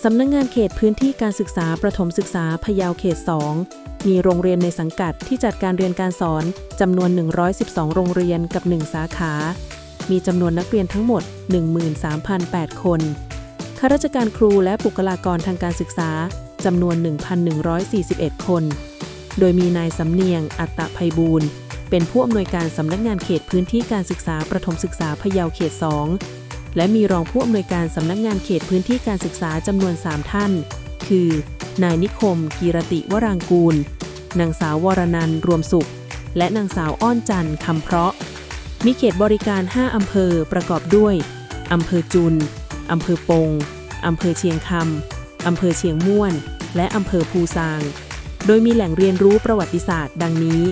สำนักงานเขตพื้นที่การศึกษาประถมศึกษาพะเยาเขต 2 มีโรงเรียนในสังกัดที่จัดการเรียนการสอนจำนวน 112 โรงเรียนกับ 1 สาขา มีจำนวนนักเรียนทั้งหมด 13,008 คนข้าราชการครูและบุคลากรทางการศึกษาจำนวน 1,141 คน โดยมีนายสำเนียง อัตตไพบูลย์เป็นผู้อำนวยการสำนักงานเขตพื้นที่การศึกษาประถมศึกษาพะเยาเขต 2 และมีรองผู้อำนวยการสำนักงานเขตพื้นที่การศึกษาจำนวน 3 ท่าน คือ นายนิคม กีรติวรางกูล นางสาววรนันท์ รวมสุข และนางสาวอ้อนจันทร์ คำเพราะ มีเขตบริการ 5 อำเภอประกอบด้วย อำเภอจุน อำเภอปง อำเภอเชียงคำ อำเภอเชียงม่วน และอำเภอภูซาง โดยมีแหล่งเรียนรู้ประวัติศาสตร์ดังนี้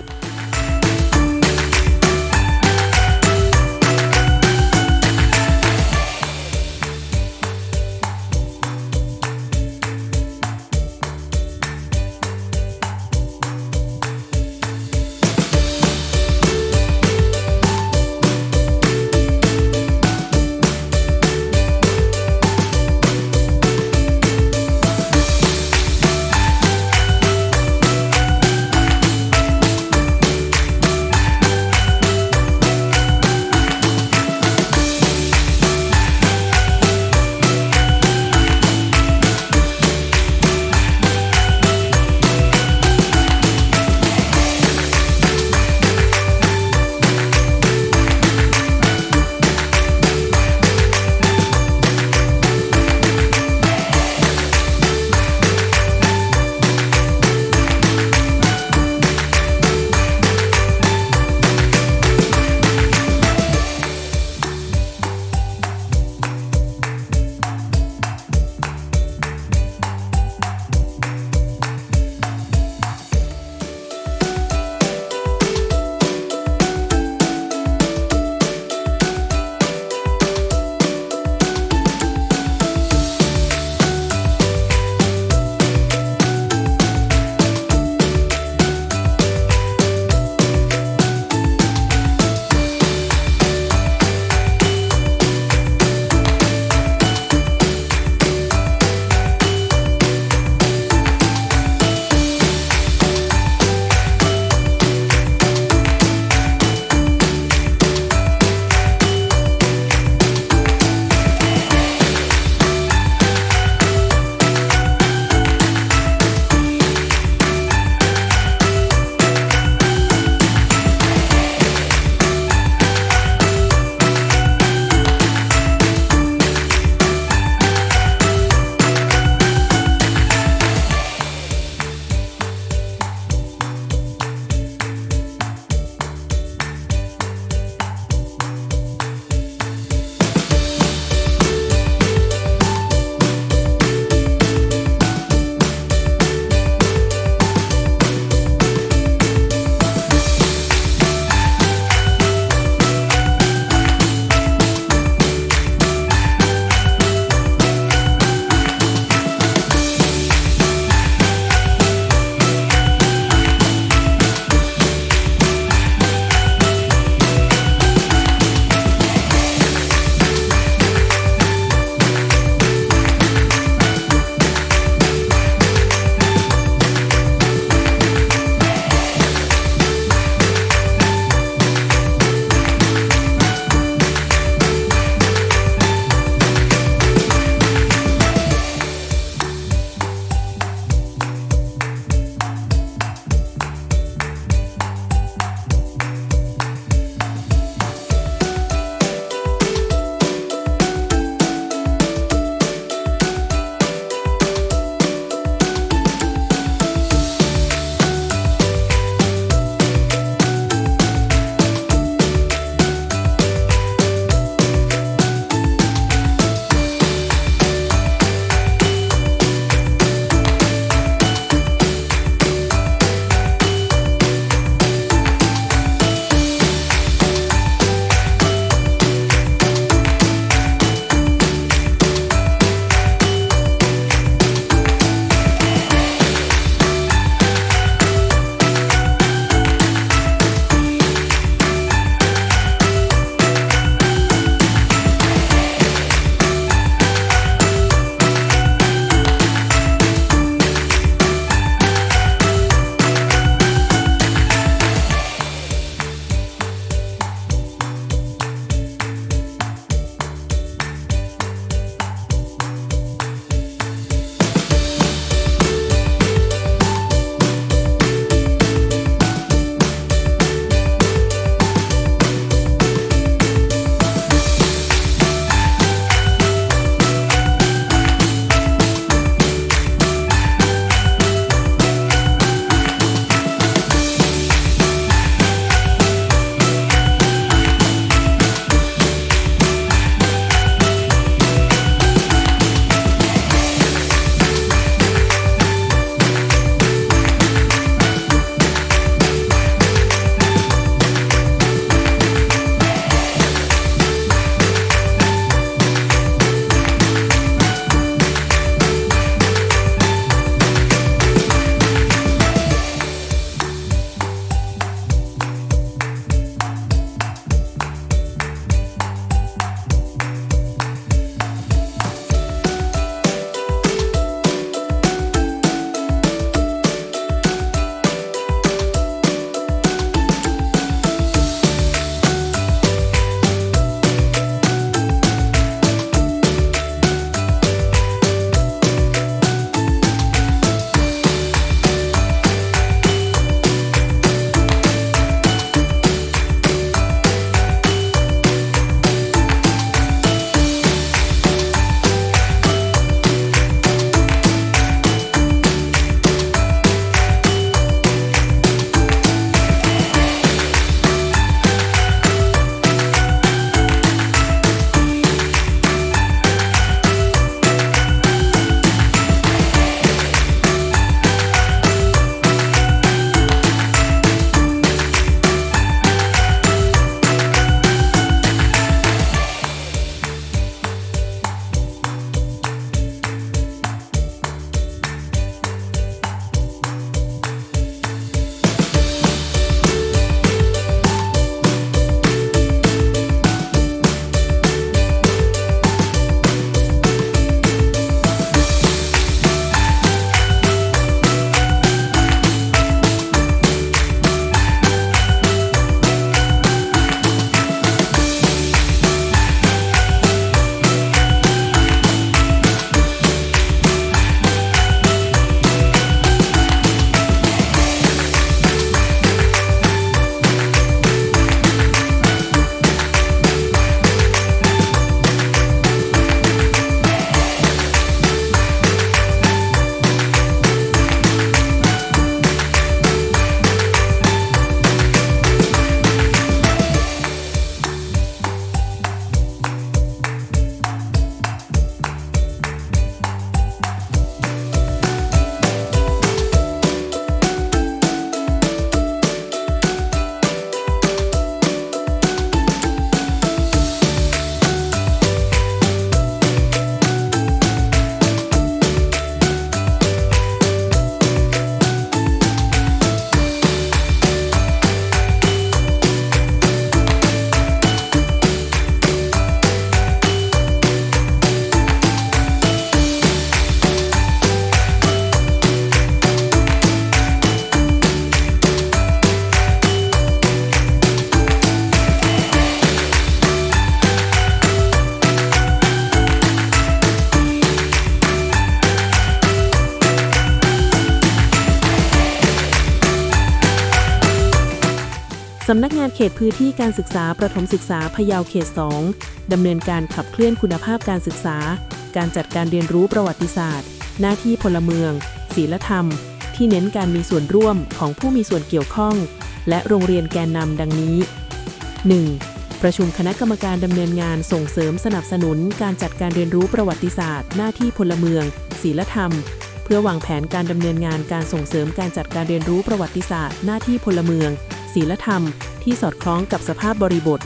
สำนักงานเขตพื้นที่การศึกษาประถมศึกษาพะเยาเขต 2 ดำเนินการขับเคลื่อนคุณภาพการศึกษาการจัดการเรียนรู้ประวัติศาสตร์หน้าที่พลเมืองศีลธรรมที่เน้นการมีส่วนร่วมของผู้มีส่วนเกี่ยวข้องและโรงเรียนแกนนำดังนี้ 1. ประชุมคณะกรรมการดำเนินงานส่งเสริมสนับสนุนการจัดการเรียนรู้ประวัติศาสตร์หน้าที่พลเมืองศีลธรรมเพื่อวางแผนการดำเนินงานการส่งเสริมการจัดการเรียนรู้ประวัติศาสตร์หน้าที่พลเมืองศีลธรรมที่สอดคล้องกับสภาพบริบท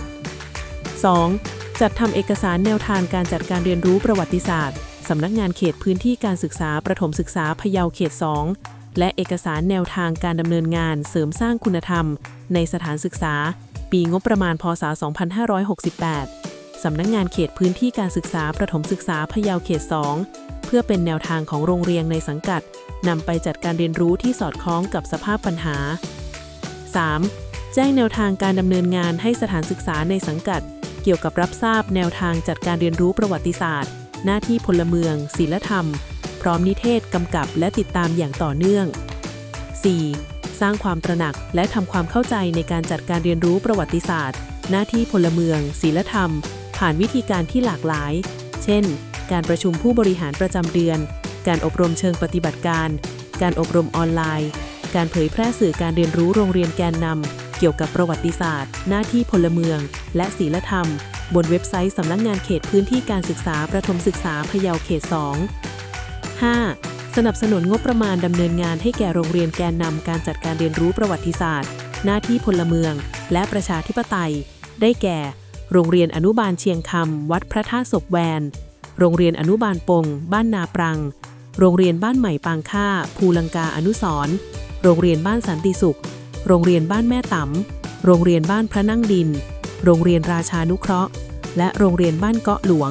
2. จัดทำเอกสารแนวทางการจัดการเรียนรู้ประวัติศาสตร์สำนักงานเขตพื้นที่การศึกษาประถมศึกษาพะเยาเขต 2 และเอกสารแนวทางการดำเนินงานเสริมสร้างคุณธรรมในสถานศึกษาปีงบประมาณพ.ศ. 2568 สำนักงานเขตพื้นที่การศึกษาประถมศึกษาพะเยาเขต 2 เพื่อเป็นแนวทางของโรงเรียนในสังกัดนำไปจัดการเรียนรู้ที่สอดคล้องกับสภาพปัญหา 3. แจ้งแนวทางการดำเนินงานให้สถานศึกษาในสังกัดเกี่ยวกับรับทราบแนวทางจัดการเรียนรู้ประวัติศาสตร์หน้าที่พลเมืองศีลธรรมพร้อมนิเทศกำกับและติดตามอย่างต่อเนื่อง 4. สร้างความตระหนักและทำความเข้าใจในการจัดการเรียนรู้ประวัติศาสตร์หน้าที่พลเมืองศีลธรรมผ่านวิธีการที่หลากหลายเช่นการประชุมผู้บริหารประจำเดือนการอบรมเชิงปฏิบัติการการอบรมออนไลน์การเผยแพร่สื่อการเรียนรู้โรงเรียนแกนนำเกี่ยวกับประวัติศาสตร์หน้าที่พลเมืองและศีลธรรมบนเว็บไซต์สำนักงานเขตพื้นที่การศึกษาประถมศึกษาพะเยาเขต 2 5. สนับสนุนงบประมาณดำเนินงานให้แก่โรงเรียนแกนนำการจัดการเรียนรู้ประวัติศาสตร์หน้าที่พลเมืองและประชาธิปไตยได้แก่โรงเรียนอนุบาลเชียงคำวัดพระธาตุศพแวนโรงเรียนอนุบาลปงบ้านนาปรังโรงเรียนบ้านใหม่ปางค่าภูลังกาอนุสรณ์โรงเรียนบ้านสันติสุขโรงเรียนบ้านแม่ต๋ำโรงเรียนบ้านพระนั่งดินโรงเรียนราชานุเคราะห์และโรงเรียนบ้านเกาะหลวง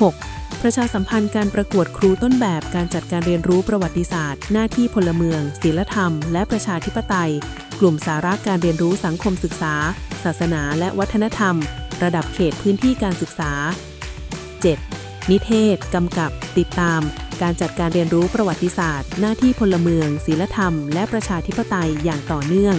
6. ประชาสัมพันธ์การประกวดครูต้นแบบการจัดการเรียนรู้ประวัติศาสตร์หน้าที่พลเมืองศีลธรรมและประชาธิปไตยกลุ่มสาระการเรียนรู้สังคมศึกษาศาสนาและวัฒนธรรมระดับเขตพื้นที่การศึกษา 7. นิเทศกำกับติดตามการจัดการเรียนรู้ประวัติศาสตร์หน้าที่พลเมืองศีลธรรมและประชาธิปไตยอย่างต่อเนื่อง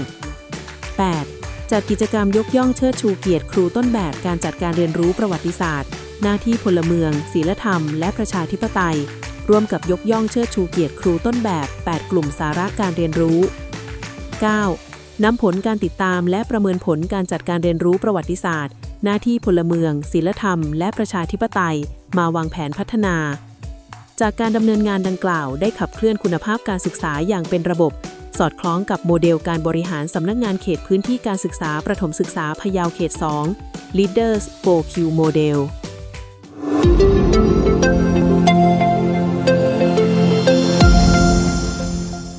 8. จัดกิจกรรมยกย่องเชิดชูเกียรติครูต้นแบบการจัดการเรียนรู้ประวัติศาสตร์หน้าที่พลเมืองศีลธรรมและประชาธิปไตยร่วมกับยกย่องเชิดชูเกียรติครูต้นแบบ8กลุ่มสาระการเรียนรู้ 9. นำผลการติดตามและประเมินผลการจัดการเรียนรู้ประวัติศาสตร์หน้าที่พลเมืองศีลธรรมและประชาธิปไตยมาวางแผนพัฒนาจากการดำเนินงานดังกล่าวได้ขับเคลื่อนคุณภาพการศึกษาอย่างเป็นระบบสอดคล้องกับโมเดลการบริหารสำนักงานเขตพื้นที่การศึกษาประถมศึกษาพะเยาเขต 2 Leaders 4Q Model